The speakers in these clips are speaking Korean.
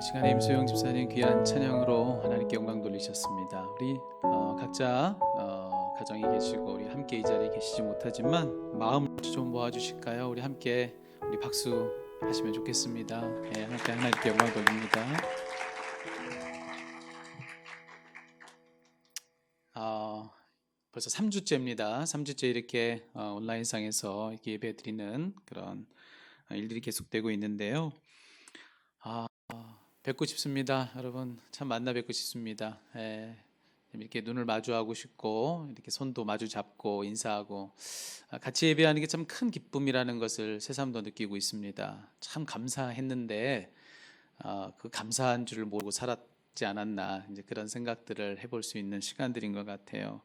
시간에 임소영 집사님 귀한 찬양으로 하나님께 영광 돌리셨습니다. 우리 각자 가정에 계시고 우리 함께 이 자리에 계시지 못하지만 마음을 좀 모아주실까요? 우리 함께 우리 박수 하시면 좋겠습니다. 네, 함께 하나님께 영광 돌립니다. 벌써 3주째입니다. 3주째 이렇게 온라인상에서 이렇게 예배드리는 그런 일들이 계속되고 있는데요. 뵙고 싶습니다. 여러분 참 만나 뵙고 싶습니다. 이렇게 눈을 마주하고 싶고 이렇게 손도 마주 잡고 인사하고 같이 예배하는 게 참 큰 기쁨이라는 것을 새삼도 느끼고 있습니다. 참 감사했는데 그 감사한 줄을 모르고 살았지 않았나 이제 그런 생각들을 해볼 수 있는 시간들인 것 같아요.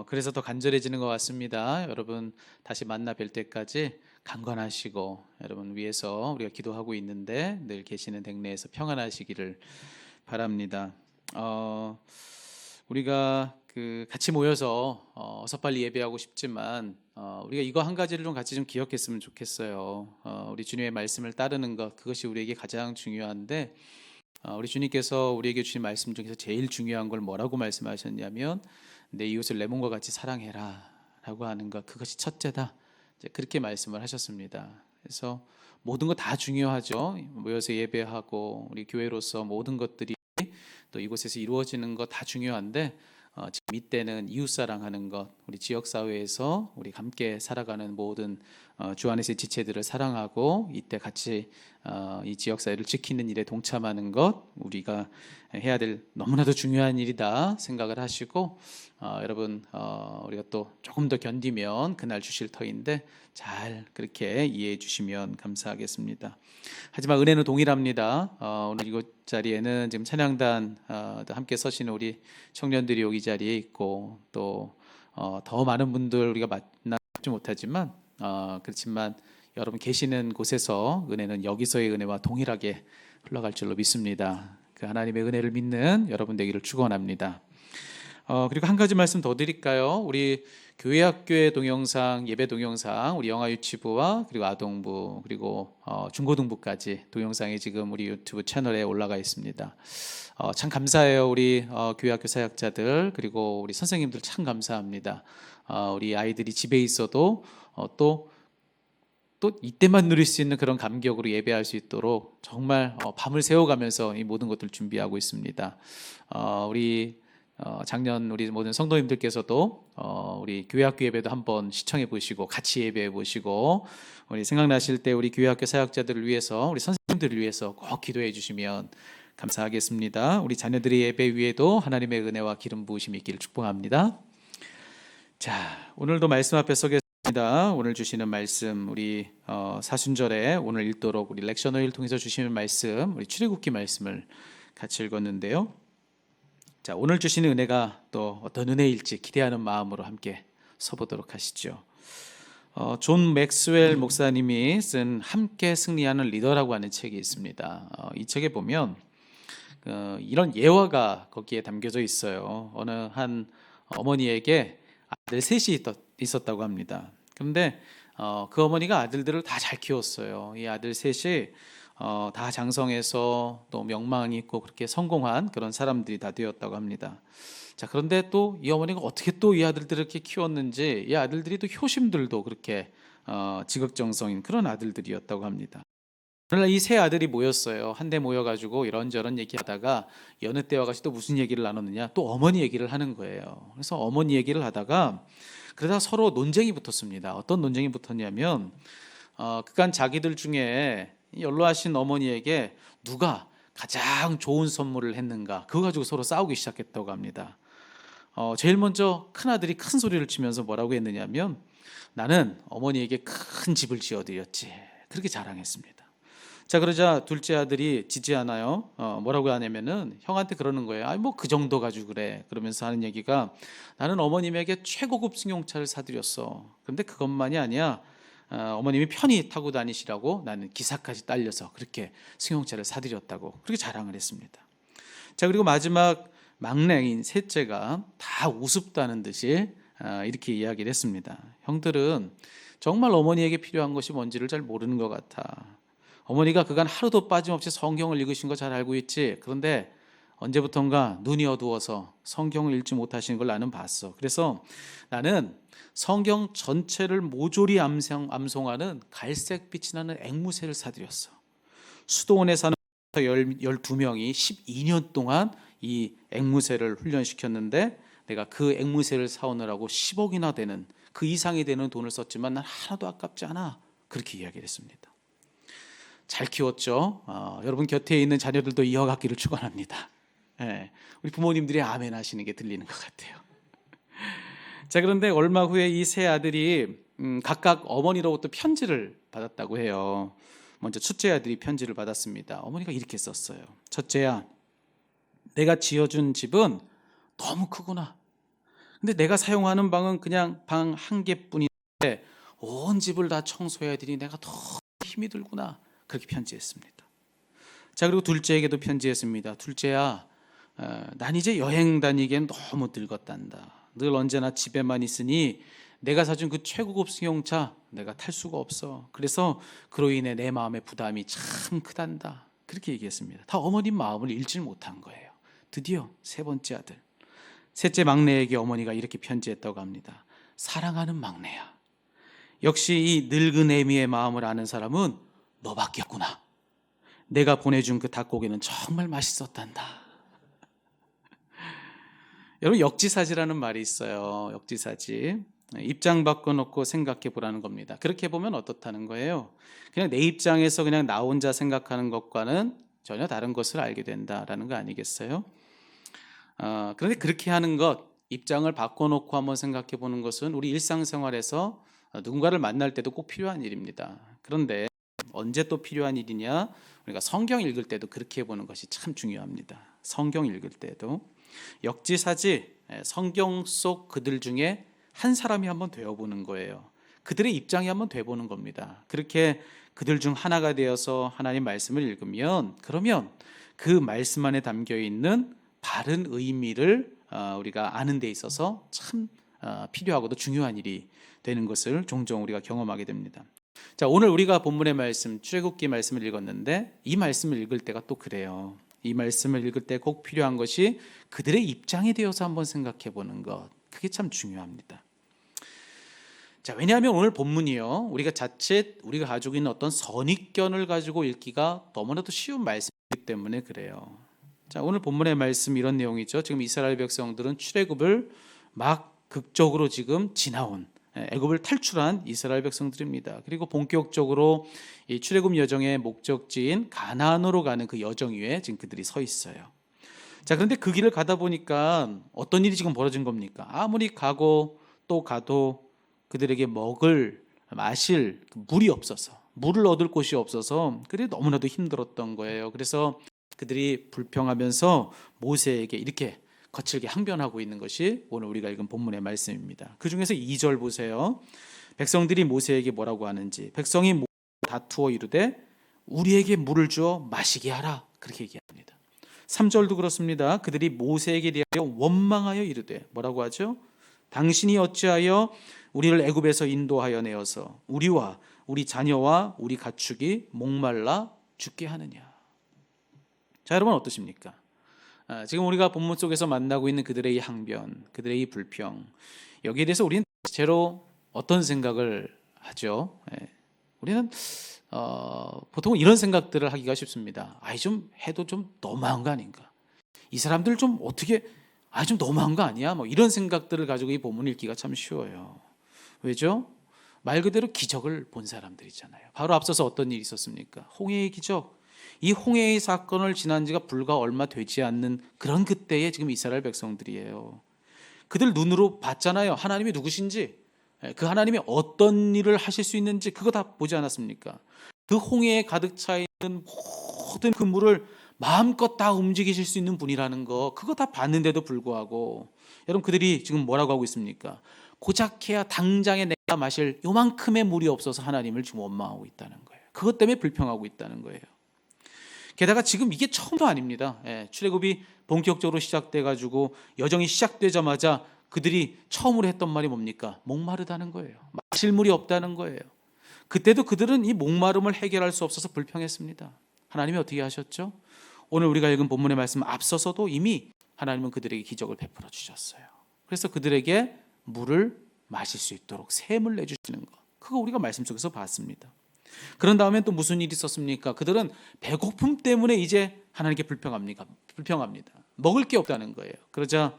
그래서 더 간절해지는 것 같습니다. 여러분 다시 만나 뵐 때까지 강건하시고 여러분 위해서 우리가 기도하고 있는데 늘 계시는 댁내에서 평안하시기를 바랍니다. 우리가 같이 모여서 어서 빨리 예배하고 싶지만 우리가 이거 한 가지를 좀 같이 좀 기억했으면 좋겠어요. 우리 주님의 말씀을 따르는 것 그것이 우리에게 가장 중요한데 우리 주님께서 우리에게 주신 말씀 중에서 제일 중요한 걸 뭐라고 말씀하셨냐면 내 이웃을 내 몸과 같이 사랑해라 라고 하는 것 그것이 첫째다 그렇게 말씀을 하셨습니다. 그래서 모든 거 다 중요하죠. 모여서 예배하고 우리 교회로서 모든 것들이 또 이곳에서 이루어지는 거 다 중요한데 지금 이때는 이웃사랑하는 것 우리 지역사회에서 우리 함께 살아가는 모든 주 안에서의 지체들을 사랑하고 이때 같이 이 지역사회를 지키는 일에 동참하는 것 우리가 해야 될 너무나도 중요한 일이다 생각을 하시고 여러분 우리가 또 조금 더 견디면 그날 주실 터인데 잘 그렇게 이해해 주시면 감사하겠습니다. 하지만 은혜는 동일합니다. 오늘 이곳 자리에는 지금 찬양단 함께 서시는 우리 청년들이 여기 자리에 있고 또 더 많은 분들 우리가 만나지 못하지만 그렇지만 여러분 계시는 곳에서 은혜는 여기서의 은혜와 동일하게 흘러갈 줄로 믿습니다. 그 하나님의 은혜를 믿는 여러분 되기를 축원합니다. 그리고 한 가지 말씀 더 드릴까요? 우리 교회학교의 동영상, 예배 동영상, 우리 영아유치부와 그리고 아동부 그리고 중고등부까지 동영상이 지금 우리 유튜브 채널에 올라가 있습니다. 참 감사해요. 우리 교회학교 사역자들 그리고 우리 선생님들 참 감사합니다. 우리 아이들이 집에 있어도 또 이때만 누릴 수 있는 그런 감격으로 예배할 수 있도록 정말 밤을 새워가면서 이 모든 것들을 준비하고 있습니다. 우리 작년 우리 모든 성도님들께서도 우리 교회학교 예배도 한번 시청해 보시고 같이 예배해 보시고 우리 생각나실 때 우리 교회학교 사역자들을 위해서 우리 선생님들을 위해서 꼭 기도해 주시면 감사하겠습니다. 우리 자녀들의 예배 위에도 하나님의 은혜와 기름 부으심이 있기를 축복합니다. 자, 오늘도 말씀 앞에 서겠습니다. 오늘 주시는 말씀 우리 사순절에 오늘 읽도록 우리 렉셔너일 통해서 주시는 말씀 우리 출애굽기 말씀을 같이 읽었는데요. 자, 오늘 주시는 은혜가 또 어떤 은혜일지 기대하는 마음으로 함께 서보도록 하시죠. 존 맥스웰 목사님이 쓴 함께 승리하는 리더라고 하는 책이 있습니다. 이 책에 보면 이런 예화가 거기에 담겨져 있어요. 어느 한 어머니에게 아들 셋이 있었다고 합니다. 그런데 그 어머니가 아들들을 다 잘 키웠어요. 이 아들 셋이 다 장성해서 또 명망이 있고 그렇게 성공한 그런 사람들이 다 되었다고 합니다. 자, 그런데 또 이 어머니가 어떻게 또 이 아들들을 이렇게 키웠는지 이 아들들이 또 효심들도 그렇게 지극정성인 그런 아들들이었다고 합니다. 그러나 이 세 아들이 모였어요. 한데 모여가지고 이런저런 얘기하다가 여느 때와 같이 또 무슨 얘기를 나눴느냐 또 어머니 얘기를 하는 거예요. 그래서 어머니 얘기를 하다가 그러다 서로 논쟁이 붙었습니다. 어떤 논쟁이 붙었냐면 그간 자기들 중에 연로하신 어머니에게 누가 가장 좋은 선물을 했는가 그거 가지고 서로 싸우기 시작했다고 합니다. 제일 먼저 큰아들이 큰 소리를 치면서 뭐라고 했느냐면 나는 어머니에게 큰 집을 지어드렸지 그렇게 자랑했습니다. 자, 그러자 둘째 아들이 지지 않아요. 뭐라고 하냐면은 형한테 그러는 거예요. 아니 뭐 그 정도 가지고 그래. 그러면서 하는 얘기가 나는 어머님에게 최고급 승용차를 사드렸어. 그런데 그것만이 아니야. 어머님이 편히 타고 다니시라고 나는 기사까지 딸려서 그렇게 승용차를 사드렸다고 그렇게 자랑을 했습니다. 자, 그리고 마지막 막내인 셋째가 다 우습다는 듯이 이렇게 이야기를 했습니다. 형들은 정말 어머니에게 필요한 것이 뭔지를 잘 모르는 것 같아. 어머니가 그간 하루도 빠짐없이 성경을 읽으신 거 잘 알고 있지. 그런데 언제부턴가 눈이 어두워서 성경을 읽지 못하시는 걸 나는 봤어. 그래서 나는 성경 전체를 모조리 암송하는 갈색빛이 나는 앵무새를 사들였어. 수도원에 사는 12명이 12년 동안 이 앵무새를 훈련시켰는데 내가 그 앵무새를 사오느라고 10억이나 되는, 그 이상이 되는 돈을 썼지만 난 하나도 아깝지 않아. 그렇게 이야기를 했습니다. 잘 키웠죠. 여러분 곁에 있는 자녀들도 이어받기를 축원합니다. 예, 우리 부모님들이 아멘 하시는 게 들리는 것 같아요. 자, 그런데 얼마 후에 이 세 아들이 각각 어머니로부터 편지를 받았다고 해요. 먼저 첫째 아들이 편지를 받았습니다. 어머니가 이렇게 썼어요. 첫째야, 내가 지어준 집은 너무 크구나. 근데 내가 사용하는 방은 그냥 방 한 개뿐인데 온 집을 다 청소해야 되니 내가 더 힘이 들구나. 그렇게 편지했습니다. 자, 그리고 둘째에게도 편지했습니다. 둘째야, 난 이제 여행 다니기엔 너무 늙었단다. 늘 언제나 집에만 있으니 내가 사준 그 최고급 승용차 내가 탈 수가 없어. 그래서 그로 인해 내 마음의 부담이 참 크단다. 그렇게 얘기했습니다. 다 어머님 마음을 읽질 못한 거예요. 드디어 세 번째 아들, 셋째 막내에게 어머니가 이렇게 편지했다고 합니다. 사랑하는 막내야, 역시 이 늙은 애미의 마음을 아는 사람은 너밖에 없구나. 내가 보내준 그 닭고기는 정말 맛있었단다. 여러분, 역지사지라는 말이 있어요. 역지사지. 입장 바꿔놓고 생각해 보라는 겁니다. 그렇게 보면 어떻다는 거예요? 그냥 내 입장에서 그냥 나 혼자 생각하는 것과는 전혀 다른 것을 알게 된다라는 거 아니겠어요? 그런데 그렇게 하는 것, 입장을 바꿔놓고 한번 생각해 보는 것은 우리 일상생활에서 누군가를 만날 때도 꼭 필요한 일입니다. 그런데 언제 또 필요한 일이냐? 우리가 성경 읽을 때도 그렇게 해보는 것이 참 중요합니다. 성경 읽을 때도 역지사지, 성경 속 그들 중에 한 사람이 한번 되어보는 거예요. 그들의 입장이 한번 돼보는 겁니다. 그렇게 그들 중 하나가 되어서 하나님 말씀을 읽으면, 그러면 그 말씀 안에 담겨 있는 바른 의미를 우리가 아는 데 있어서 참 필요하고도 중요한 일이 되는 것을 종종 우리가 경험하게 됩니다. 자, 오늘 우리가 본문의 말씀, 출애굽기 말씀을 읽었는데 이 말씀을 읽을 때가 또 그래요. 이 말씀을 읽을 때 꼭 필요한 것이 그들의 입장에 대해서 한번 생각해 보는 것. 그게 참 중요합니다. 자, 왜냐하면 오늘 본문이요, 우리가 자칫 우리가 가지고 있는 어떤 선입견을 가지고 읽기가 너무나도 쉬운 말씀이기 때문에 그래요. 자, 오늘 본문의 말씀 이런 내용이죠. 지금 이스라엘 백성들은 출애굽을 막 극적으로 지금 지나온, 애굽을 탈출한 이스라엘 백성들입니다. 그리고 본격적으로 이 출애굽 여정의 목적지인 가나안으로 가는 그 여정 위에 지금 그들이 서 있어요. 자, 그런데 그 길을 가다 보니까 어떤 일이 지금 벌어진 겁니까? 아무리 가고 또 가도 그들에게 먹을, 마실 물이 없어서, 물을 얻을 곳이 없어서 그들이 너무나도 힘들었던 거예요. 그래서 그들이 불평하면서 모세에게 이렇게 거칠게 항변하고 있는 것이 오늘 우리가 읽은 본문의 말씀입니다. 그 중에서 2절 보세요. 백성들이 모세에게 뭐라고 하는지. 백성이 모세와 다투어 이르되 우리에게 물을 주어 마시게 하라. 그렇게 얘기합니다. 3절도 그렇습니다. 그들이 모세에게 대하여 원망하여 이르되 뭐라고 하죠? 당신이 어찌하여 우리를 애굽에서 인도하여 내어서 우리와 우리 자녀와 우리 가축이 목말라 죽게 하느냐. 자, 여러분 어떠십니까? 지금 우리가 본문 속에서 만나고 있는 그들의 이 항변, 그들의 이 불평, 여기에 대해서 우리는 대체로 어떤 생각을 하죠? 우리는 보통 이런 생각들을 하기가 쉽습니다. 좀 해도 좀 너무한 거 아닌가? 이 사람들 좀 어떻게 좀 너무한 거 아니야? 뭐 이런 생각들을 가지고 이 본문 읽기가 참 쉬워요. 왜죠? 말 그대로 기적을 본 사람들이잖아요. 바로 앞서서 어떤 일이 있었습니까? 홍해의 기적. 이 홍해의 사건을 지난 지가 불과 얼마 되지 않는 그런 그때의 지금 이스라엘 백성들이에요. 그들 눈으로 봤잖아요. 하나님이 누구신지, 그 하나님이 어떤 일을 하실 수 있는지 그거 다 보지 않았습니까? 그 홍해에 가득 차 있는 모든 그 물을 마음껏 다 움직이실 수 있는 분이라는 거, 그거 다 봤는데도 불구하고 여러분 그들이 지금 뭐라고 하고 있습니까? 고작해야 당장에 내가 마실 요만큼의 물이 없어서 하나님을 지금 원망하고 있다는 거예요. 그것 때문에 불평하고 있다는 거예요. 게다가 지금 이게 처음도 아닙니다. 출애굽이 본격적으로 시작돼가지고 여정이 시작되자마자 그들이 처음으로 했던 말이 뭡니까? 목마르다는 거예요. 마실 물이 없다는 거예요. 그때도 그들은 이 목마름을 해결할 수 없어서 불평했습니다. 하나님이 어떻게 하셨죠? 오늘 우리가 읽은 본문의 말씀 앞서서도 이미 하나님은 그들에게 기적을 베풀어 주셨어요. 그래서 그들에게 물을 마실 수 있도록 샘을 내주시는 것, 그거 우리가 말씀 속에서 봤습니다. 그런 다음에 또 무슨 일이 있었습니까? 그들은 배고픔 때문에 이제 하나님께 불평합니다. 먹을 게 없다는 거예요. 그러자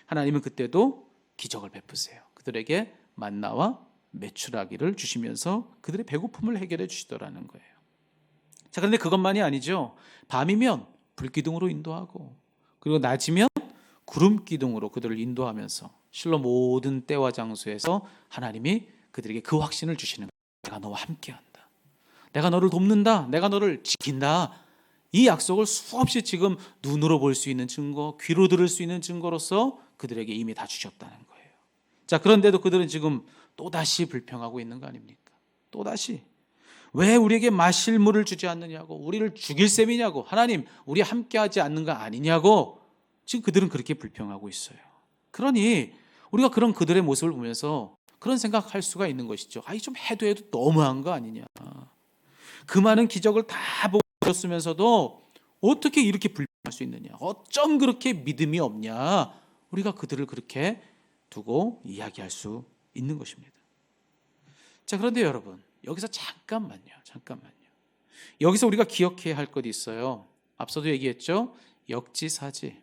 하나님은 그때도 기적을 베푸세요. 그들에게 만나와 메추라기를 주시면서 그들의 배고픔을 해결해 주시더라는 거예요. 자, 그런데 그것만이 아니죠. 밤이면 불기둥으로 인도하고, 그리고 낮이면 구름 기둥으로 그들을 인도하면서 실로 모든 때와 장소에서 하나님이 그들에게 그 확신을 주시는 거예요. 내가 너와 함께한다. 내가 너를 돕는다. 내가 너를 지킨다. 이 약속을 수없이 지금 눈으로 볼 수 있는 증거, 귀로 들을 수 있는 증거로서 그들에게 이미 다 주셨다는 거예요. 자, 그런데도 그들은 지금 또다시 불평하고 있는 거 아닙니까? 또다시 왜 우리에게 마실 물을 주지 않느냐고, 우리를 죽일 셈이냐고, 하나님 우리 함께하지 않는 거 아니냐고, 지금 그들은 그렇게 불평하고 있어요. 그러니 우리가 그런 그들의 모습을 보면서 그런 생각할 수가 있는 것이죠. 아이, 좀 해도 너무한 거 아니냐. 그 많은 기적을 다 보였으면서도 어떻게 이렇게 불평할 수 있느냐, 어쩜 그렇게 믿음이 없냐. 우리가 그들을 그렇게 두고 이야기할 수 있는 것입니다. 자, 그런데 여러분, 여기서 잠깐만요. 여기서 우리가 기억해야 할 것이 있어요. 앞서도 얘기했죠. 역지사지.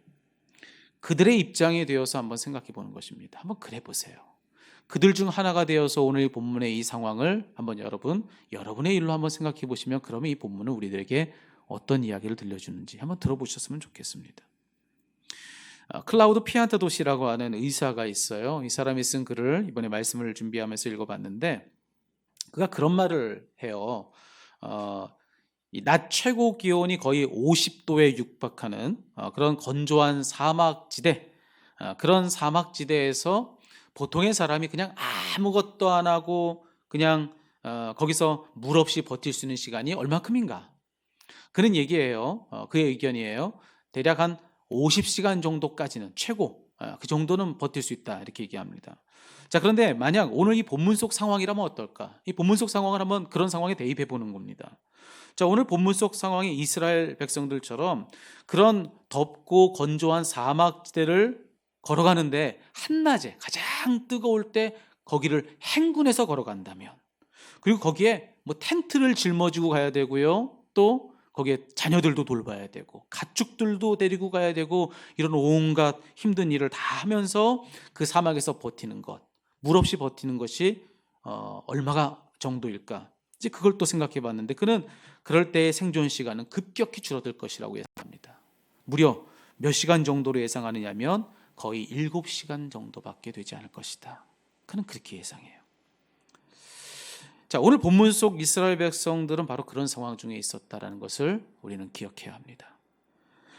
그들의 입장에 되어서 한번 생각해 보는 것입니다. 한번 그래 보세요. 그들 중 하나가 되어서 오늘 본문의 이 상황을 한번 여러분의 일로 한번 생각해 보시면, 그러면 이 본문은 우리들에게 어떤 이야기를 들려주는지 한번 들어보셨으면 좋겠습니다. 클라우드 피안타도시라고 하는 의사가 있어요. 이 사람이 쓴 글을 이번에 말씀을 준비하면서 읽어봤는데, 그가 그런 말을 해요. 이 낮 최고 기온이 거의 50도에 육박하는 그런 건조한 사막지대, 그런 사막지대에서 보통의 사람이 그냥 아무것도 안 하고 그냥 거기서 물 없이 버틸 수 있는 시간이 얼마큼인가? 그런 얘기예요. 그의 의견이에요. 대략 한 50시간 정도까지는 최고, 그 정도는 버틸 수 있다, 이렇게 얘기합니다. 자, 그런데 만약 오늘 이 본문 속 상황이라면 어떨까? 이 본문 속 상황을 한번 그런 상황에 대입해 보는 겁니다. 자, 오늘 본문 속 상황이 이스라엘 백성들처럼 그런 덥고 건조한 사막지대를 걸어가는데, 한낮에 가장 뜨거울 때 거기를 행군해서 걸어간다면, 그리고 거기에 뭐 텐트를 짊어지고 가야 되고요, 또 거기에 자녀들도 돌봐야 되고 가축들도 데리고 가야 되고, 이런 온갖 힘든 일을 다 하면서 그 사막에서 버티는 것, 물 없이 버티는 것이 얼마가 정도일까? 이제 그걸 또 생각해 봤는데, 그는 그럴 때의 생존 시간은 급격히 줄어들 것이라고 예상합니다. 무려 몇 시간 정도로 예상하느냐면 거의 7시간 정도밖에 되지 않을 것이다. 그는 그렇게 예상해요. 자, 오늘 본문 속 이스라엘 백성들은 바로 그런 상황 중에 있었다라는 것을 우리는 기억해야 합니다.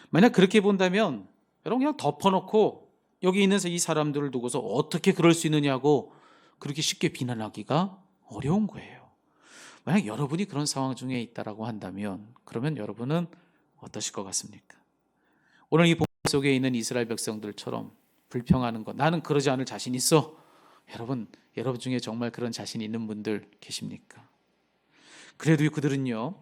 만약 그렇게 본다면 여러분, 그냥 덮어놓고 여기 있는 이 사람들을 두고서 어떻게 그럴 수 있느냐고 그렇게 쉽게 비난하기가 어려운 거예요. 만약 여러분이 그런 상황 중에 있다라고 한다면, 그러면 여러분은 어떠실 것 같습니까? 오늘 이 본문 속에 있는 이스라엘 백성들처럼 불평하는 것, 나는 그러지 않을 자신 있어. 여러분 중에 정말 그런 자신 있는 분들 계십니까? 그래도 그들은요,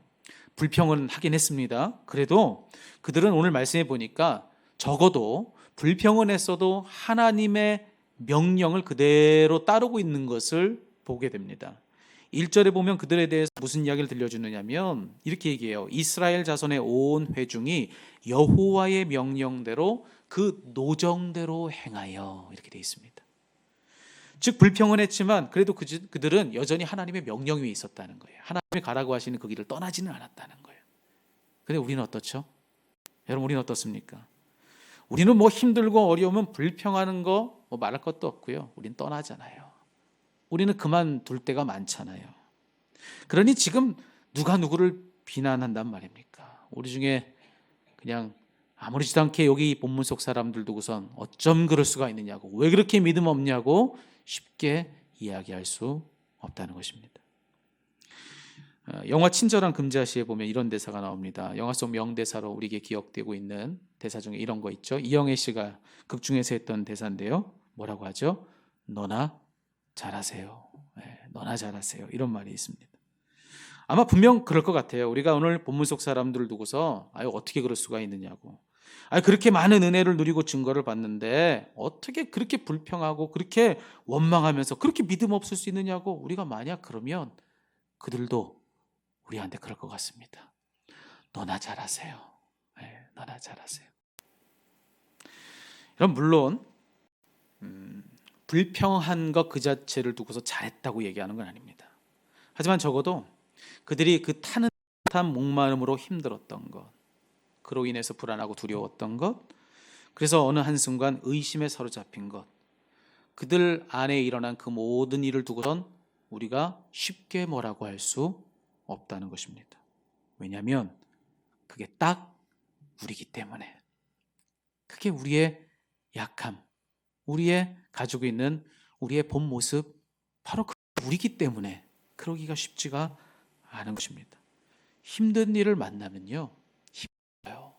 불평은 하긴 했습니다. 그래도 그들은 오늘 말씀해 보니까 적어도 불평은 했어도 하나님의 명령을 그대로 따르고 있는 것을 보게 됩니다. 1절에 보면 그들에 대해서 무슨 이야기를 들려주느냐면 이렇게 얘기해요. 이스라엘 자손의 온 회중이 여호와의 명령대로 그 노정대로 행하여, 이렇게 되어 있습니다. 즉 불평은 했지만 그래도 그들은 여전히 하나님의 명령 위에 있었다는 거예요. 하나님이 가라고 하시는 그 길을 떠나지는 않았다는 거예요. 그런데 우리는 어떻죠? 여러분, 우리는 어떻습니까? 우리는 뭐 힘들고 어려우면 불평하는 거 뭐 말할 것도 없고요, 우리는 떠나잖아요. 우리는 그만둘 때가 많잖아요. 그러니 지금 누가 누구를 비난한단 말입니까? 우리 중에 그냥 아무렇지도 않게 여기 본문 속 사람들 두고선 어쩜 그럴 수가 있느냐고, 왜 그렇게 믿음 없냐고 쉽게 이야기할 수 없다는 것입니다. 영화 친절한 금자씨에 보면 이런 대사가 나옵니다. 영화 속 명대사로 우리에게 기억되고 있는 대사 중에 이런 거 있죠. 이영애 씨가 극 중에서 했던 대사인데요. 뭐라고 하죠? 너나 잘하세요. 네, 너나 잘하세요. 이런 말이 있습니다. 아마 분명 그럴 것 같아요. 우리가 오늘 본문 속 사람들을 두고서 아유 어떻게 그럴 수가 있느냐고. 아니 그렇게 많은 은혜를 누리고 증거를 받는데 어떻게 그렇게 불평하고 그렇게 원망하면서 그렇게 믿음 없을 수 있느냐고. 우리가 만약 그러면 그들도 우리한테 그럴 것 같습니다. 너나 잘하세요. 네, 너나 잘하세요. 그럼 물론 불평한 것 그 자체를 두고서 잘했다고 얘기하는 건 아닙니다. 하지만 적어도 그들이 그 타는 듯한 목마름으로 힘들었던 것, 그로 인해서 불안하고 두려웠던 것, 그래서 어느 한순간 의심에 사로잡힌 것, 그들 안에 일어난 그 모든 일을 두고선 우리가 쉽게 뭐라고 할 수 없다는 것입니다. 왜냐하면 그게 딱 우리기 때문에. 그게 우리의 약함, 우리의 가지고 있는 우리의 본 모습, 바로 그 우리기 때문에 그러기가 쉽지가 않은 것입니다. 힘든 일을 만나면요, 힘들어요.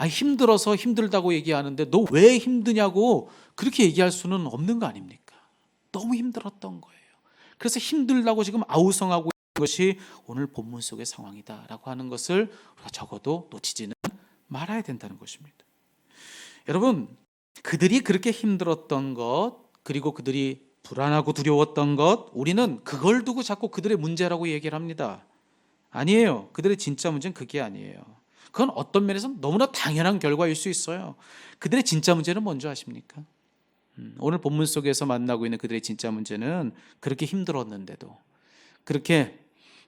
힘들어서 힘들다고 얘기하는데 너 왜 힘드냐고 그렇게 얘기할 수는 없는 거 아닙니까? 너무 힘들었던 거예요. 그래서 힘들다고 지금 아우성하고 있는 것이 오늘 본문 속의 상황이다라고 하는 것을 우리가 적어도 놓치지는 말아야 된다는 것입니다. 여러분, 그들이 그렇게 힘들었던 것, 그리고 그들이 불안하고 두려웠던 것, 우리는 그걸 두고 자꾸 그들의 문제라고 얘기를 합니다. 아니에요. 그들의 진짜 문제는 그게 아니에요. 그건 어떤 면에서는 너무나 당연한 결과일 수 있어요. 그들의 진짜 문제는 뭔지 아십니까? 오늘 본문 속에서 만나고 있는 그들의 진짜 문제는 그렇게 힘들었는데도, 그렇게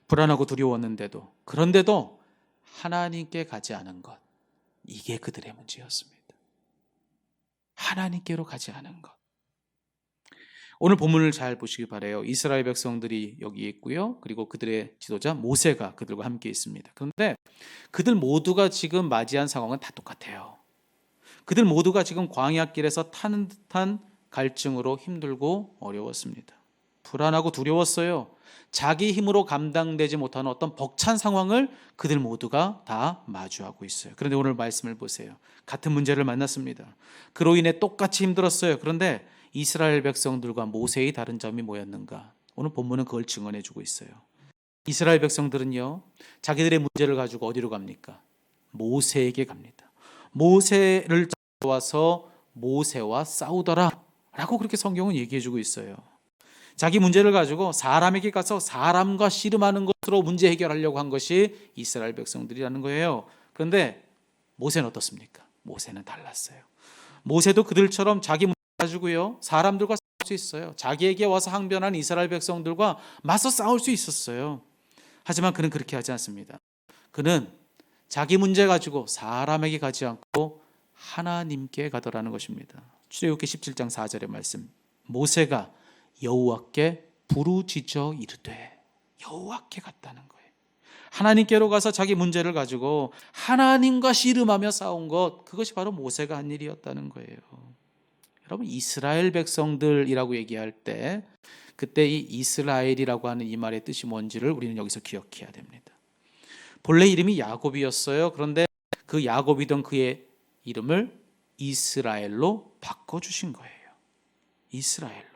불안하고 두려웠는데도, 그런데도 하나님께 가지 않은 것, 이게 그들의 문제였습니다. 하나님께로 가지 않은 것. 오늘 본문을 잘 보시기 바라요. 이스라엘 백성들이 여기 있고요. 그리고 그들의 지도자 모세가 그들과 함께 있습니다. 그런데 그들 모두가 지금 맞이한 상황은 다 똑같아요. 그들 모두가 지금 광야길에서 타는 듯한 갈증으로 힘들고 어려웠습니다. 불안하고 두려웠어요. 자기 힘으로 감당되지 못하는 어떤 벅찬 상황을 그들 모두가 다 마주하고 있어요. 그런데 오늘 말씀을 보세요. 같은 문제를 만났습니다. 그로 인해 똑같이 힘들었어요. 그런데 이스라엘 백성들과 모세의 다른 점이 뭐였는가? 오늘 본문은 그걸 증언해 주고 있어요. 이스라엘 백성들은요, 자기들의 문제를 가지고 어디로 갑니까? 모세에게 갑니다. 모세를 와서 모세와 싸우더라 라고 그렇게 성경은 얘기해 주고 있어요. 자기 문제를 가지고 사람에게 가서 사람과 씨름하는 것으로 문제 해결하려고 한 것이 이스라엘 백성들이라는 거예요. 그런데 모세는 어떻습니까? 모세는 달랐어요. 모세도 그들처럼 자기 문제 가지고요, 사람들과 싸울 수 있어요. 자기에게 와서 항변한 이스라엘 백성들과 맞서 싸울 수 있었어요. 하지만 그는 그렇게 하지 않습니다. 그는 자기 문제 가지고 사람에게 가지 않고 하나님께 가더라는 것입니다. 출애굽기 17장 4절의 말씀. 모세가 여호와께 부르짖어 이르되, 여호와께 갔다는 거예요. 하나님께로 가서 자기 문제를 가지고 하나님과 씨름하며 싸운 것, 그것이 바로 모세가 한 일이었다는 거예요. 여러분, 이스라엘 백성들이라고 얘기할 때 그때 이 이스라엘이라고 하는 이 말의 뜻이 뭔지를 우리는 여기서 기억해야 됩니다. 본래 이름이 야곱이었어요. 그런데 그 야곱이던 그의 이름을 이스라엘로 바꿔주신 거예요. 이스라엘로.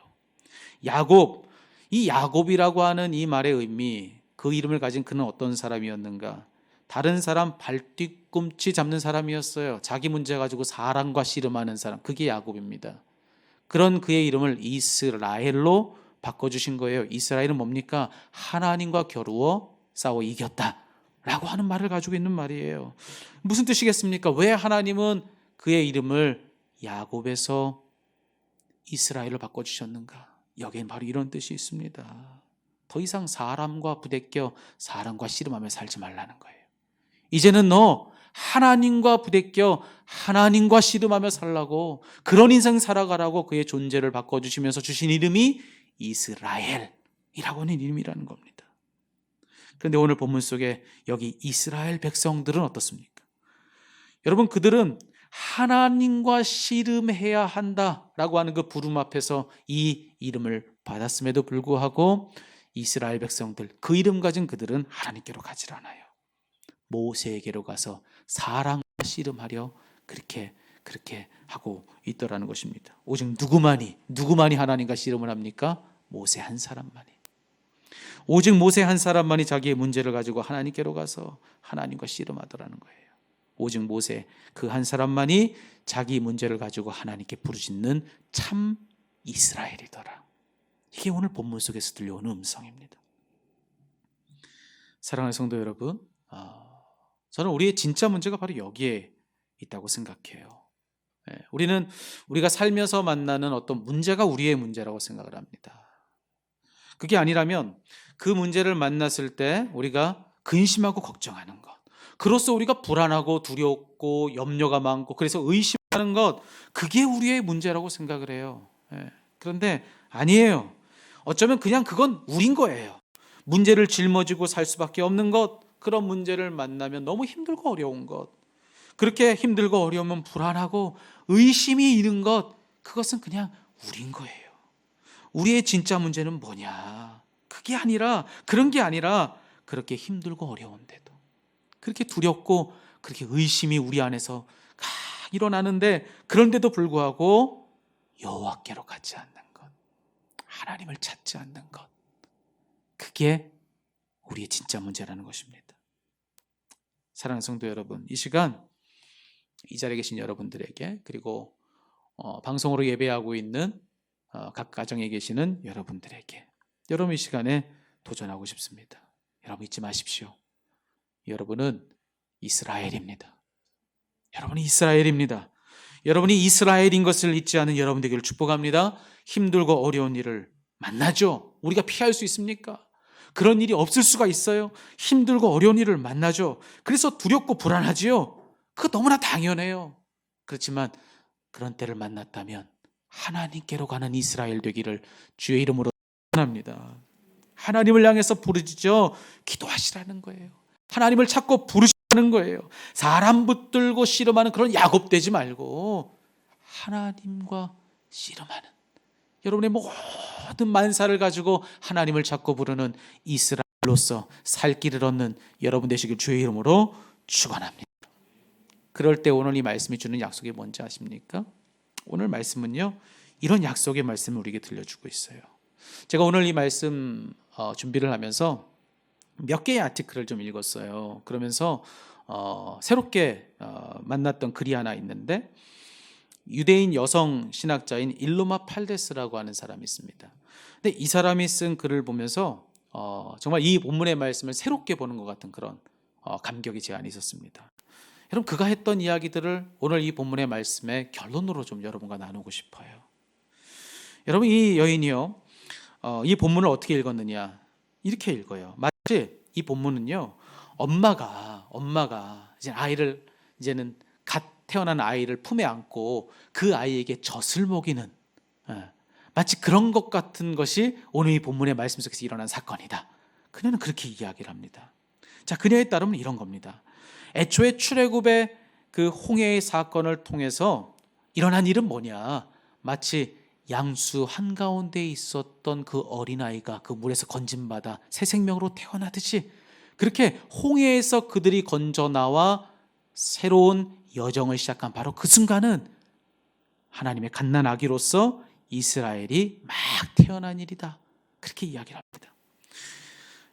야곱, 이 야곱이라고 하는 이 말의 의미, 그 이름을 가진 그는 어떤 사람이었는가? 다른 사람 발뒤꿈치 잡는 사람이었어요. 자기 문제 가지고 사람과 씨름하는 사람, 그게 야곱입니다. 그런 그의 이름을 이스라엘로 바꿔주신 거예요. 이스라엘은 뭡니까? 하나님과 겨루어 싸워 이겼다 라고 하는 말을 가지고 있는 말이에요. 무슨 뜻이겠습니까? 왜 하나님은 그의 이름을 야곱에서 이스라엘로 바꿔주셨는가? 여기엔 바로 이런 뜻이 있습니다. 더 이상 사람과 부대껴 사람과 씨름하며 살지 말라는 거예요. 이제는 너 하나님과 부대껴 하나님과 씨름하며 살라고, 그런 인생 살아가라고 그의 존재를 바꿔주시면서 주신 이름이 이스라엘이라고 하는 이름이라는 겁니다. 그런데 오늘 본문 속에 여기 이스라엘 백성들은 어떻습니까? 여러분, 그들은 하나님과 씨름해야 한다라고 하는 그 부름 앞에서 이 이름을 받았음에도 불구하고 이스라엘 백성들, 그 이름 가진 그들은 하나님께로 가질 않아요. 모세에게로 가서 사랑과 씨름하려 그렇게 하고 있더라는 것입니다. 오직 누구만이 하나님과 씨름을 합니까? 모세 한 사람만이. 오직 모세 한 사람만이 자기의 문제를 가지고 하나님께로 가서 하나님과 씨름하더라는 거예요. 오직 모세 그 한 사람만이 자기 문제를 가지고 하나님께 부르짖는 참 이스라엘이더라. 이게 오늘 본문 속에서 들려오는 음성입니다. 사랑하는 성도 여러분, 저는 우리의 진짜 문제가 바로 여기에 있다고 생각해요. 우리가 살면서 만나는 어떤 문제가 우리의 문제라고 생각을 합니다. 그게 아니라면 그 문제를 만났을 때 우리가 근심하고 걱정하는 것, 그로써 우리가 불안하고 두렵고 염려가 많고 그래서 의심하는 것, 그게 우리의 문제라고 생각을 해요. 그런데 아니에요. 어쩌면 그냥 그건 우린 거예요. 문제를 짊어지고 살 수밖에 없는 것, 그런 문제를 만나면 너무 힘들고 어려운 것, 그렇게 힘들고 어려우면 불안하고 의심이 있는 것, 그것은 그냥 우린 거예요. 우리의 진짜 문제는 뭐냐? 그게 아니라, 그런 게 아니라 그렇게 힘들고 어려운데도, 그렇게 두렵고 그렇게 의심이 우리 안에서 일어나는데, 그런데도 불구하고 여호와께로 가지 않는 것, 하나님을 찾지 않는 것, 그게 우리의 진짜 문제라는 것입니다. 사랑하는 성도 여러분, 이 시간 이 자리에 계신 여러분들에게, 그리고 방송으로 예배하고 있는 각 가정에 계시는 여러분들에게, 여러분 이 시간에 도전하고 싶습니다. 여러분 잊지 마십시오. 여러분은 이스라엘입니다. 여러분이 이스라엘입니다. 여러분이 이스라엘인 것을 잊지 않은 여러분 되기를 축복합니다. 힘들고 어려운 일을 만나죠. 우리가 피할 수 있습니까? 그런 일이 없을 수가 있어요. 힘들고 어려운 일을 만나죠. 그래서 두렵고 불안하지요. 그거 너무나 당연해요. 그렇지만 그런 때를 만났다면 하나님께로 가는 이스라엘 되기를 주의 이름으로 축원합니다. 하나님을 향해서 부르짖어 기도하시라는 거예요. 하나님을 찾고 부르시라는 거예요. 사람 붙들고 씨름하는 그런 야곱 되지 말고 하나님과 씨름하는, 여러분의 모든 만사를 가지고 하나님을 찾고 부르는 이스라엘로서 살 길을 얻는 여러분 되시길 주의 이름으로 축원합니다. 그럴 때 오늘 이 말씀이 주는 약속이 뭔지 아십니까? 오늘 말씀은요, 이런 약속의 말씀을 우리에게 들려주고 있어요. 제가 오늘 이 말씀 준비를 하면서 몇 개의 아티클을 좀 읽었어요. 그러면서 새롭게 만났던 글이 하나 있는데, 유대인 여성 신학자인 일루마 팔데스라고 하는 사람이 있습니다. 근데 이 사람이 쓴 글을 보면서 정말 이 본문의 말씀을 새롭게 보는 것 같은 그런 감격이 제 안에 있었습니다. 여러분, 그가 했던 이야기들을 오늘 이 본문의 말씀의 결론으로 좀 여러분과 나누고 싶어요. 여러분, 이 여인이요, 이 본문을 어떻게 읽었느냐, 이렇게 읽어요. 마치 이 본문은요, 엄마가 이제는 갓 태어난 아이를 품에 안고 그 아이에게 젖을 먹이는, 마치 그런 것 같은 것이 오늘 이 본문의 말씀 속에서 일어난 사건이다. 그녀는 그렇게 이야기를 합니다. 자, 그녀에 따르면 이런 겁니다. 애초에 출애굽의 그 홍해의 사건을 통해서 일어난 일은 뭐냐, 마치 양수 한가운데 있었던 그 어린아이가 그 물에서 건짐받아 새 생명으로 태어나듯이, 그렇게 홍해에서 그들이 건져 나와 새로운 여정을 시작한 바로 그 순간은 하나님의 갓난 아기로서 이스라엘이 막 태어난 일이다. 그렇게 이야기를 합니다.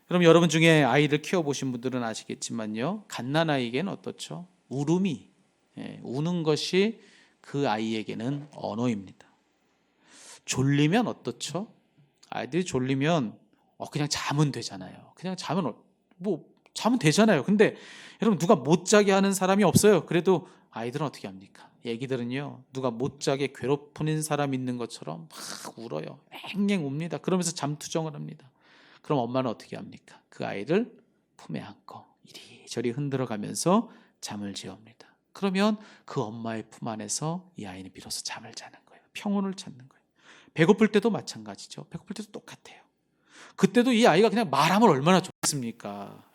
그럼 여러분 중에 아이를 키워보신 분들은 아시겠지만요, 갓난아이에게는 어떻죠? 울음이, 우는 것이 그 아이에게는 언어입니다. 졸리면 어떻죠? 아이들이 졸리면 그냥 자면 되잖아요. 그냥 자면 되잖아요. 근데 여러분, 누가 못 자게 하는 사람이 없어요. 그래도 아이들은 어떻게 합니까? 애기들은요, 누가 못 자게 괴롭히는 사람 있는 것처럼 막 울어요. 앵앵 웁니다. 그러면서 잠투정을 합니다. 그럼 엄마는 어떻게 합니까? 그 아이를 품에 안고 이리저리 흔들어가면서 잠을 재웁니다. 그러면 그 엄마의 품 안에서 이 아이는 비로소 잠을 자는 거예요. 평온을 찾는 거예요. 배고플 때도 마찬가지죠. 배고플 때도 똑같아요. 그때도 이 아이가 그냥 말하면 얼마나 좋겠습니까?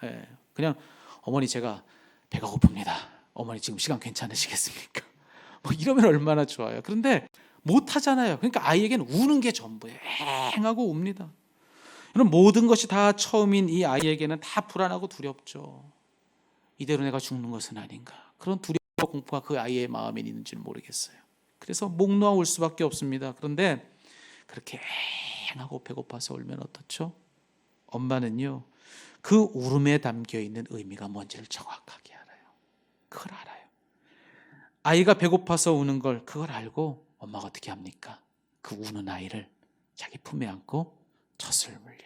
그냥 어머니, 제가 배가 고픕니다. 어머니 지금 시간 괜찮으시겠습니까? 뭐 이러면 얼마나 좋아요. 그런데 못 하잖아요. 그러니까 아이에게는 우는 게 전부예요. 앵하고 웁니다. 그럼 모든 것이 다 처음인 이 아이에게는 다 불안하고 두렵죠. 이대로 내가 죽는 것은 아닌가, 그런 두려움과 공포가 그 아이의 마음에 있는지는 모르겠어요. 그래서 목 놓아 울 수밖에 없습니다. 그런데 그렇게 앵하고 배고파서 울면 어떻죠? 엄마는요, 그 울음에 담겨 있는 의미가 뭔지를 정확하게 알아요. 그걸 알아요. 아이가 배고파서 우는 걸 그걸 알고 엄마가 어떻게 합니까? 그 우는 아이를 자기 품에 안고 젖을 물려요.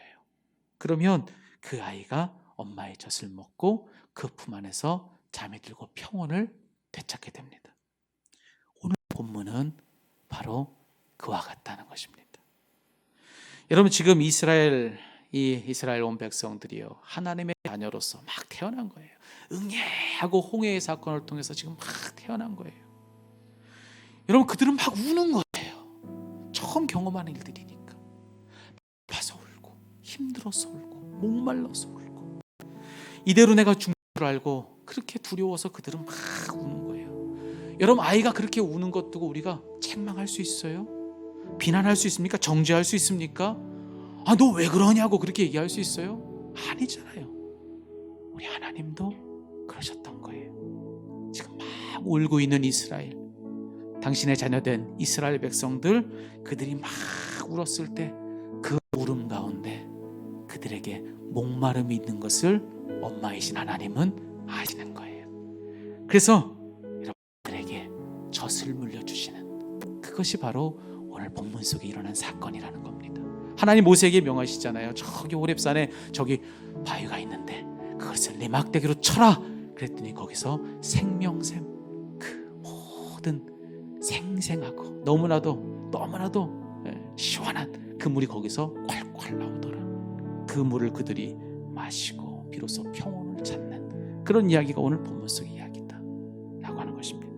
그러면 그 아이가 엄마의 젖을 먹고 그 품 안에서 잠이 들고 평온을 되찾게 됩니다. 오늘 본문은 바로 그와 같다는 것입니다. 여러분, 지금 이스라엘 온 백성들이요, 하나님의 자녀로서 막 태어난 거예요. 응애하고 홍해의 사건을 통해서 지금 막 태어난 거예요. 여러분, 그들은 막 우는 거예요. 처음 경험하는 일들이니까. 아파서 울고, 힘들어서 울고, 목말라서 울고, 이대로 내가 죽는 줄 알고 그렇게 두려워서 그들은 막 우는 거예요. 여러분, 아이가 그렇게 우는 것 두고 우리가 책망할 수 있어요? 비난할 수 있습니까? 정죄할 수 있습니까? 아, 너 왜 그러냐고 그렇게 얘기할 수 있어요? 아니잖아요. 우리 하나님도 그러셨던 거예요. 지금 막 울고 있는 이스라엘, 당신의 자녀된 이스라엘 백성들, 그들이 막 울었을 때 그 울음 가운데 그들에게 목마름이 있는 것을 엄마이신 하나님은 아시는 거예요. 그래서 여러분들에게 젖을 물려주시는, 그것이 바로 오늘 본문 속에 일어난 사건이라는 겁니다. 하나님 모세에게 명하시잖아요. 저기 호렙산에 저기 바위가 있는데 그것을 내 막대기로 쳐라. 그랬더니 거기서 생명샘, 그 모든 생생하고 너무나도 시원한 그 물이 거기서 콸콸 나오더라. 그 물을 그들이 마시고 비로소 평온을 찾는 그런 이야기가 오늘 본문 속의 이야기다 라고 하는 것입니다.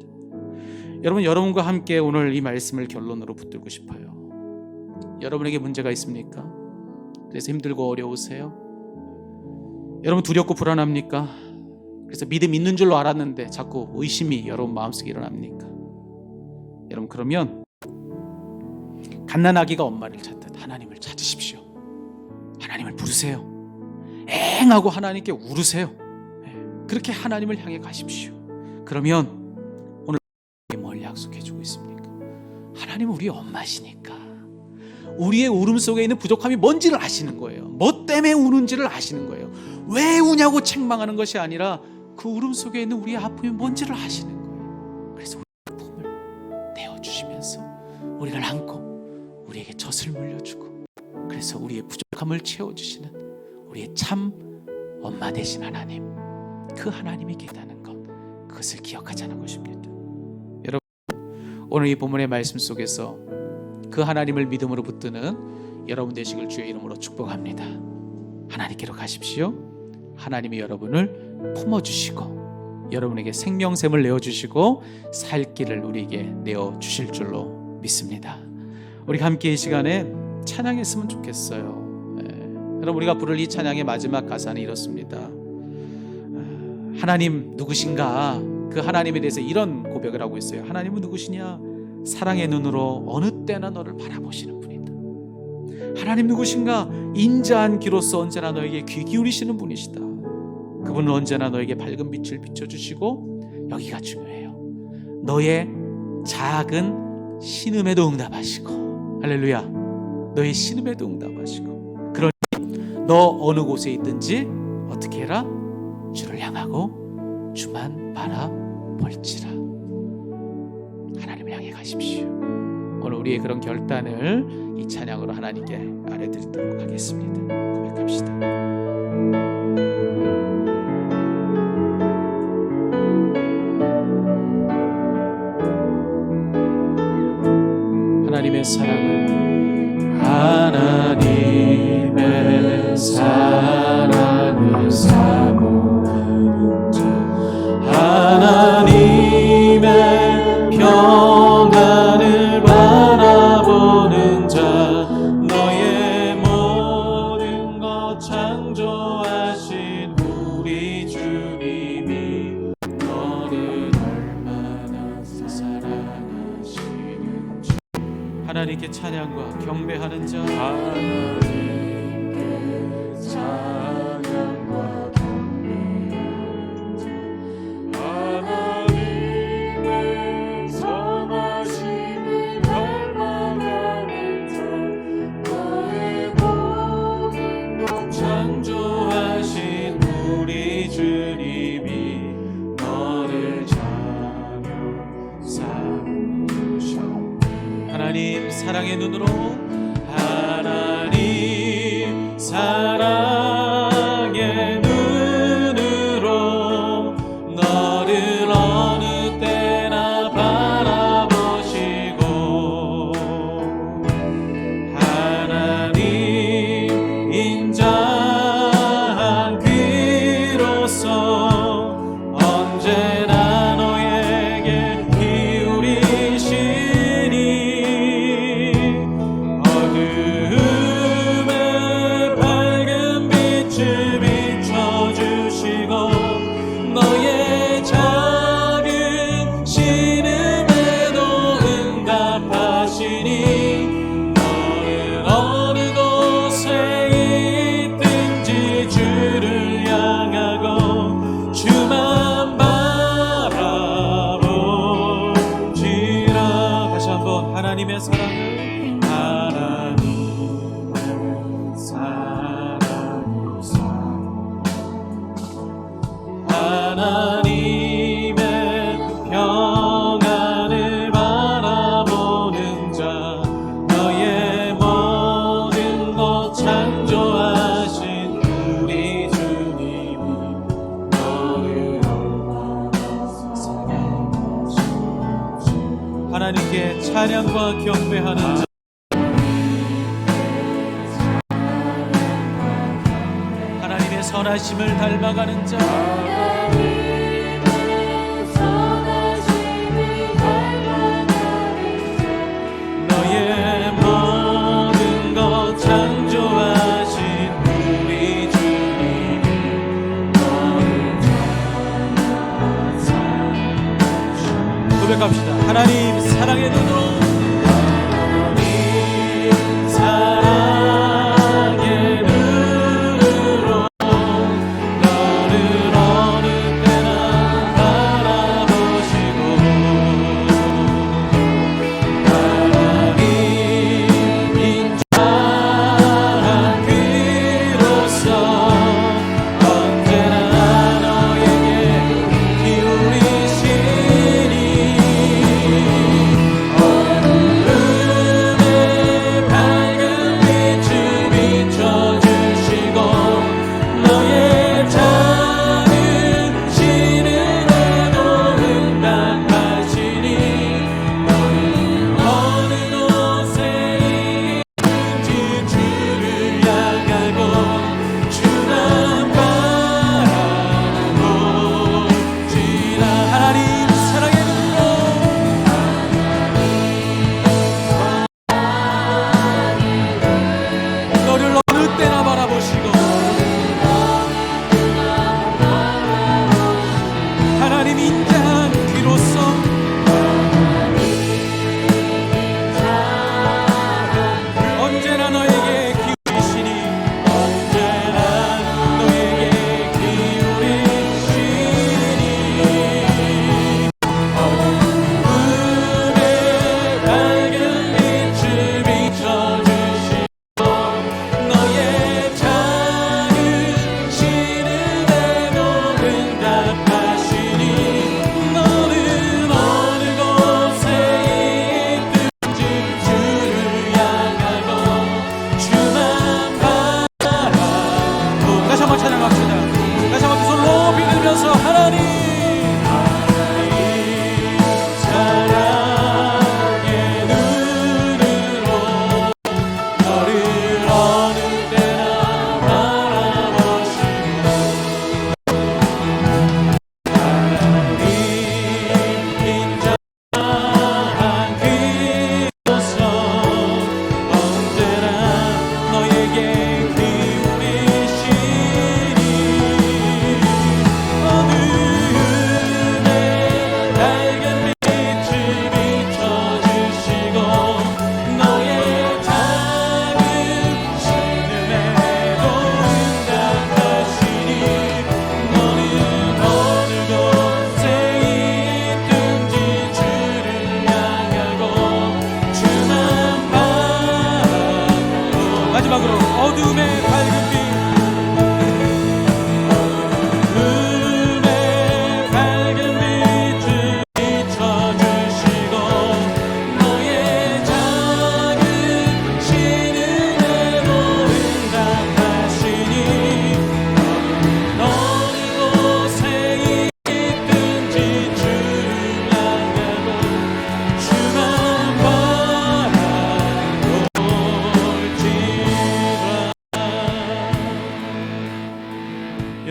여러분과 함께 오늘 이 말씀을 결론으로 붙들고 싶어요. 여러분에게 문제가 있습니까? 그래서 힘들고 어려우세요? 여러분 두렵고 불안합니까? 그래서 믿음 있는 줄로 알았는데 자꾸 의심이 여러분 마음속에 일어납니까? 여러분, 그러면 갓난아기가 엄마를 찾듯 하나님을 찾으십시오. 하나님을 부르세요. 엥하고 하나님께 울으세요. 그렇게 하나님을 향해 가십시오. 그러면 오늘 뭘 약속해주고 있습니까? 하나님은 우리 엄마시니까 우리의 울음 속에 있는 부족함이 뭔지를 아시는 거예요. 뭐 때문에 우는지를 아시는 거예요. 왜 우냐고 책망하는 것이 아니라 그 울음 속에 있는 우리의 아픔이 뭔지를 아시는 거예요. 그래서 우리 아픔을 내어주시면서 우리를 안고 우리에게 젖을 물려주고, 그래서 우리의 부족함을 채워주시는 우리의 참 엄마 되신 하나님, 그 하나님이 계시다는 것, 그것을 기억하자는 것입니다. 여러분, 오늘 이 본문의 말씀 속에서 그 하나님을 믿음으로 붙드는 여러분 되시길 주의 이름으로 축복합니다. 하나님께로 가십시오. 하나님이 여러분을 품어주시고 여러분에게 생명샘을 내어주시고 살 길을 우리에게 내어주실 줄로 믿습니다. 우리가 함께 이 시간에 찬양했으면 좋겠어요. 여러분, 우리가 부를 이 찬양의 마지막 가사는 이렇습니다. 하나님 누구신가? 그 하나님에 대해서 이런 고백을 하고 있어요. 하나님은 누구시냐? 사랑의 눈으로 어느 때나 너를 바라보시는 분이다. 하나님 누구신가? 인자한 귀로서 언제나 너에게 귀 기울이시는 분이시다. 그분은 언제나 너에게 밝은 빛을 비춰주시고, 여기가 중요해요, 너의 작은 신음에도 응답하시고, 할렐루야, 너의 신음에도 응답하시고, 그러니 너 어느 곳에 있든지 어떻게 해라? 주를 향하고 주만 바라볼지라. 하나님을 향해 가십시오. 오늘 우리의 그런 결단을 이 찬양으로 하나님께 아뢰드리도록 하겠습니다. 고백합시다. 하나님의 사랑을, 하나님의 사랑을 사모하는 자, 하나님의 평안을 바라보는 자, 너의 모든 것 창조하신 우리 주님이 너를 얼마나 사랑하시는지. 하나님께 찬양과 경배하는 자, 하나님께 찬양과 경배하는 자, 하나님의 선하심을 닮아가는 자, 너의 모든 것 주님이 너를 자녀 삼으셔. 하나님 사랑의 눈으로, 하나님 사랑의 눈으로 너를 어느 때나 바라보시고 하나님 인자한 그로서 언제나 너에게 기울이시니 어둠에 밝은 빛을 비춰주시고 너의 작은 신음에도 응답하시니 너는 어느 곳에 있든지 주를 향하고 주만 바라보지라. 다시 한번 하나님의 사랑을, 하나님의 사랑을, 하나님의 평안을 바라보는 자, 너의 모든 것 창조하신 우리 주님이 너를 사랑하시지. 하나님께 찬양과 경배하는 자, 하나님의 선하심을 닮아가는 자, 너의 모든 것 창조하신 우리 주님 너를 사랑하시오. 고백합시다. 하나님 사랑의 눈으로, 하나님 사랑의 눈으로 너를 어느 때나 바라보시고 하나님 인자한 그로서 언제나 너에게 기울이시니 어느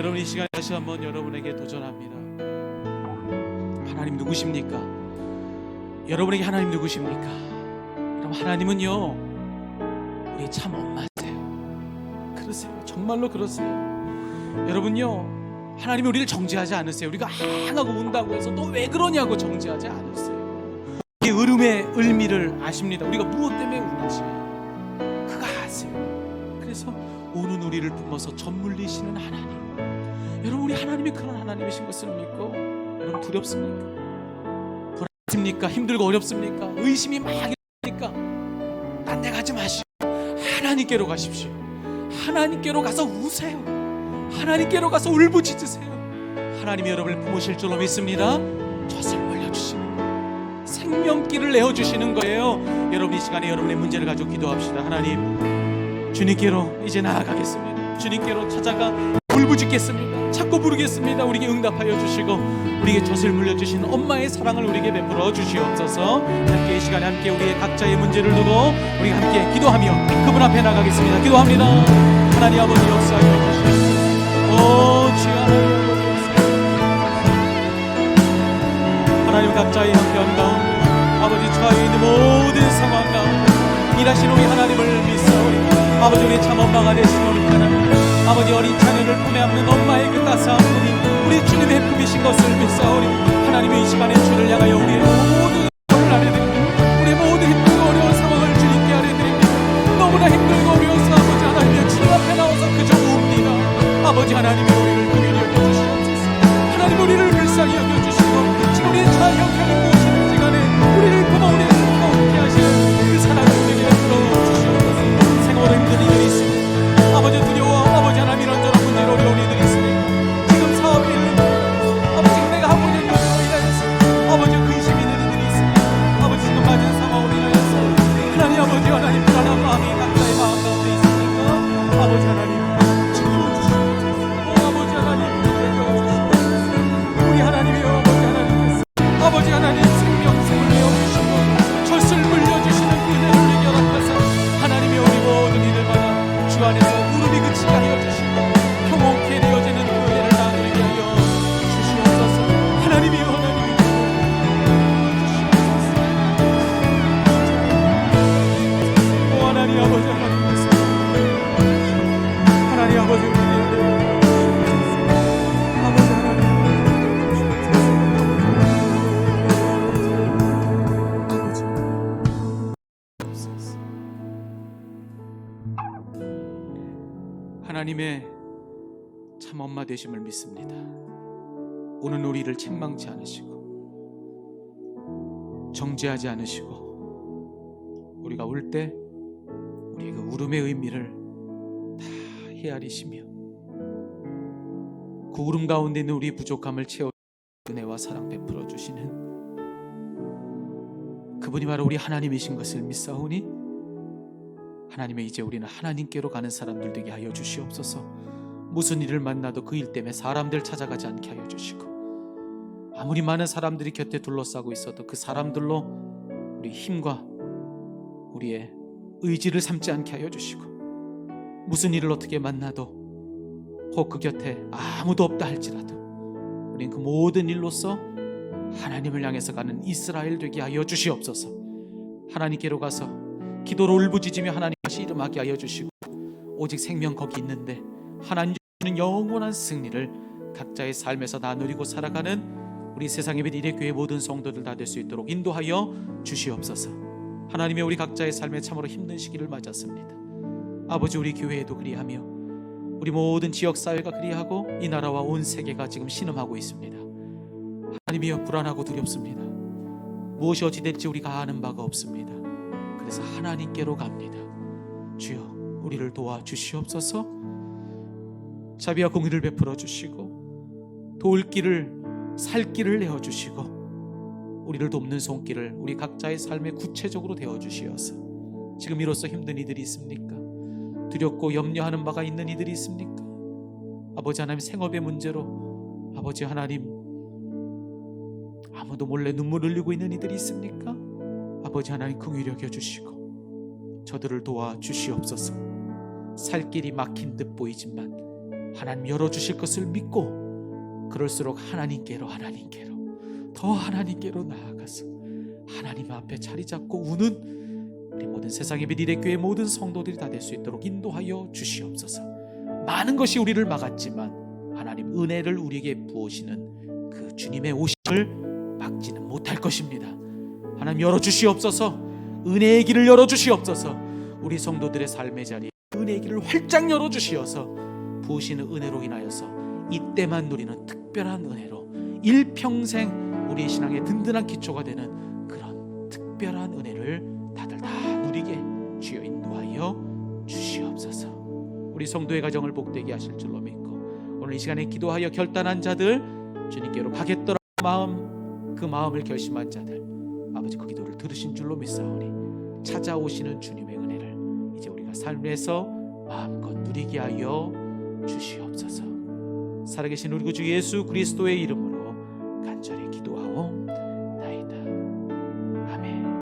여러분 이 시간에 다시 한번 여러분에게 도전합니다. 하나님 누구십니까? 여러분에게 하나님 누구십니까? 여러분 하나님은요 우리 참 엄마세요. 그러세요. 정말로 그러세요. 여러분요 하나님이 우리를 정죄하지 않으세요. 우리가 앙하고 운다고 해서 너 왜 그러냐고 정죄하지 않으세요. 이 울음의 의미를 아십니다. 우리가 무엇 때문에 우는지 그가 아세요. 그래서 우는 우리를 품어서 젖물리시는 하나님. 여러분 우리 하나님이 그런 하나님이신 것을 믿고 여러분 두렵습니까? 불안하십니까? 힘들고 어렵습니까? 의심이 막 일어나니까 딴 데 가지 마시고 하나님께로 가십시오. 하나님께로 가서 우세요. 하나님께로 가서 울부짖으세요. 하나님이 여러분을 품으실 줄로 믿습니다. 젖을 물려주시는 거예요. 생명길을 내어주시는 거예요. 여러분 이 시간에 여러분의 문제를 가지고 기도합시다. 하나님 주님께로 이제 나아가겠습니다. 주님께로 찾아가 울부짖겠습니다. 찾고 부르겠습니다. 우리에게 응답하여 주시고 우리에게 젖을 물려주신 엄마의 사랑을 우리에게 베풀어 주시옵소서. 함께 이 시간에 함께 우리의 각자의 문제를 두고 우리 함께 기도하며 그분 앞에 나가겠습니다. 기도합니다. 하나님 아버지 역사하여 주시옵소서. 주 하나님 하나님 각자의 형편 가운데 아버지 처해 있는 모든 상황 가운데 일하시는 우리 하나님을 믿사오니 아버지 우리 참 엄마가 되신 우리 하나님 아버지 어린 자녀를 품에 안는 엄마의 그 따스한 품이 우리 주님의 품이신 것을 믿사오니 하나님의 이 시간에 주를 향하여 우리의 모든 것을 아뢰드립니다. 우리의 모든 힘들고 어려운 상황을 주님께 아뢰드립니다. 너무나 힘들고 어려워서 아버지 하나님의 주님 앞에 나와서 그저 웁니다. 아버지 하나님의 우리를 긍휼히 여겨주시옵소서. 하나님 우리를 불쌍히 여겨주시고 지금 우리의 처한 형편이 무엇이든지 간에 우리를 품어 우리를 품게 하시는 그 사랑을 우리에게 베풀어 주시옵소서. 생활로 힘든 이들이 있습니다. 아버지 두려워 아버지 하나님 이런저런 문제로 어려운 이들이 있습니다. 지금 사업이 아버지 지금 내가 하고 있는 일로 인하여서 아버지 근심이 있는 이들이 있습니다. 아버지 지금 맞은 상황으로 인하여서 하나님 아버지 하나님 불안한 마음이 각자의 마음 가운데 있습니까? 아버지 하나님 아버지 하나님 우리 하나님이여 아버지 하나님 생명샘을 내어주시고 젖을 물려주시는 그 은혜를 우리에게 허락하사 하나님의 우리 모든 이들마다 주 안에서 울음이 그치게 하여 주시고 평온케 되어지는 그 은혜를 나누게 하여 주시옵소서. 하나님이여 하나님이여 오 하나님 아버지 하나님 하나님 아버지 우리에게 아버지 하나님 하나님의 참 엄마 되심을 믿습니다. 오는 우리를 책망치 않으시고 정죄하지 않으시고 우리가 울 때 우리의 그 울음의 의미를 다 헤아리시며 그 울음 가운데 있는 우리 부족함을 채워 은혜와 사랑 베풀어 주시는 그분이 바로 우리 하나님이신 것을 믿사오니 하나님의 이제 우리는 하나님께로 가는 사람들 되게 하여 주시옵소서. 무슨 일을 만나도 그 일 때문에 사람들 찾아가지 않게 하여 주시고 아무리 많은 사람들이 곁에 둘러싸고 있어도 그 사람들로 우리 힘과 우리의 의지를 삼지 않게 하여 주시고 무슨 일을 어떻게 만나도 혹 그 곁에 아무도 없다 할지라도 우린 그 모든 일로서 하나님을 향해서 가는 이스라엘 되게 하여 주시옵소서. 하나님께로 가서 기도로 울부짖으며 하나님 다시 이름하게 하여 주시고 오직 생명 거기 있는데 하나님 주시는 영원한 승리를 각자의 삶에서 나누리고 살아가는 우리 세상의 빛 이레교회 모든 성도들 다 될 수 있도록 인도하여 주시옵소서. 하나님의 우리 각자의 삶에 참으로 힘든 시기를 맞았습니다. 아버지 우리 교회에도 그리하며 우리 모든 지역사회가 그리하고 이 나라와 온 세계가 지금 신음하고 있습니다. 하나님이여 불안하고 두렵습니다. 무엇이 어찌 될지 우리가 아는 바가 없습니다. 그래서 하나님께로 갑니다. 주여 우리를 도와주시옵소서. 자비와 공의를 베풀어 주시고 도울 길을 살 길을 내어주시고 우리를 돕는 손길을 우리 각자의 삶에 구체적으로 되어주시어서 지금 이로써 힘든 이들이 있습니까? 두렵고 염려하는 바가 있는 이들이 있습니까? 아버지 하나님 생업의 문제로 아버지 하나님 아무도 몰래 눈물 흘리고 있는 이들이 있습니까? 아버지 하나님 긍휼히 여겨주시고 저들을 도와주시옵소서. 살 길이 막힌 듯 보이지만 하나님 열어주실 것을 믿고 그럴수록 하나님께로 더 하나님께로 나아가서 하나님 앞에 자리 잡고 우는 우리 모든 세상의 빛 이대교회 모든 성도들이 다 될 수 있도록 인도하여 주시옵소서. 많은 것이 우리를 막았지만 하나님 은혜를 우리에게 부으시는 그 주님의 오심을 막지는 못할 것입니다. 하나님 열어주시옵소서. 은혜의 길을 열어주시옵소서. 우리 성도들의 삶의 자리에 은혜의 길을 활짝 열어주시어서 부으시는 은혜로 인하여서 이때만 누리는 특별한 은혜로 일평생 우리의 신앙의 든든한 기초가 되는 그런 특별한 은혜를 다들 다 누리게 주여 인도하여 주시옵소서. 우리 성도의 가정을 복되게 하실 줄로 믿고 오늘 이 시간에 기도하여 결단한 자들, 주님께로 가겠더라 그 마음을 결심한 자들, 아버지 그 기도를 들으신 줄로 믿사오니 찾아오시는 주님의 은혜를 이제 우리가 삶에서 마음껏 누리게 하여 주시옵소서. 살아계신 우리 구주 예수 그리스도의 이름으로 간절히